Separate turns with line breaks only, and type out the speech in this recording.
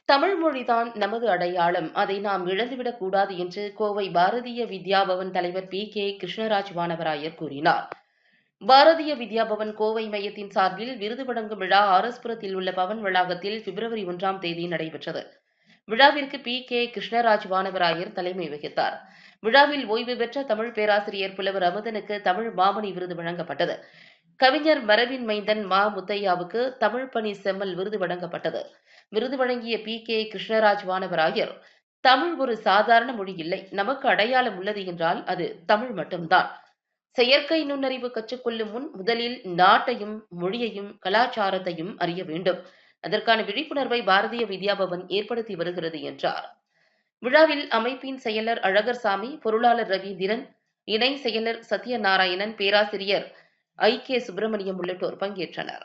தமிழ் மொழிதான் நமது அடையாளம். அதை நாம் இழந்துவிடக் கூடாது என்று கோவை பாரதிய வித்யா பவன் தலைவர் பி. கிருஷ்ணராஜ் வானவராயர் கூறினார். பாரதிய வித்யா பவன் கோவை மையத்தின் சார்பில் விருது வழங்கும் விழா ஆர்எஸ்புரத்தில் உள்ள பவன் வளாகத்தில் பிப்ரவரி 1ஆம் தேதி நடைபெற்றது. விழாவிற்கு கிருஷ்ணராஜ் வானவராயர் தலைமை வகித்தார். விழாவில் ஓய்வு பெற்ற தமிழ் பேராசிரியர் புலவர் அமுதனுக்கு தமிழ் மாமணி விருது வழங்கப்பட்டது. கவிஞர் மரபின் மைந்தன் முத்தையாவுக்கு தமிழ் பணி செம்மல் விருது வழங்கப்பட்டது. விருது வழங்கிய கிருஷ்ணராஜ் வானவராயர், தமிழ் ஒரு சாதாரண மொழி இல்லை, நமக்கு அடையாளம் உள்ளது என்றால் அது தமிழ் மட்டும்தான். செயற்கை நுண்ணறிவு கற்றுக்கொள்ளும் முன் முதலில் நாட்டையும் மொழியையும் கலாச்சாரத்தையும் அறிய வேண்டும். அதற்கான விழிப்புணர்வை பாரதிய வித்யா பவன் ஏற்படுத்தி வருகிறது என்றார். விழாவில் அமைப்பின் செயலர் அழகர்சாமி, பொருளாளர் ரவீந்திரன், இணை செயலர் சத்யநாராயணன், பேராசிரியர் ஐ. சுப்பிரமணியம் உள்ளிட்டோர் பங்கேற்றனர்.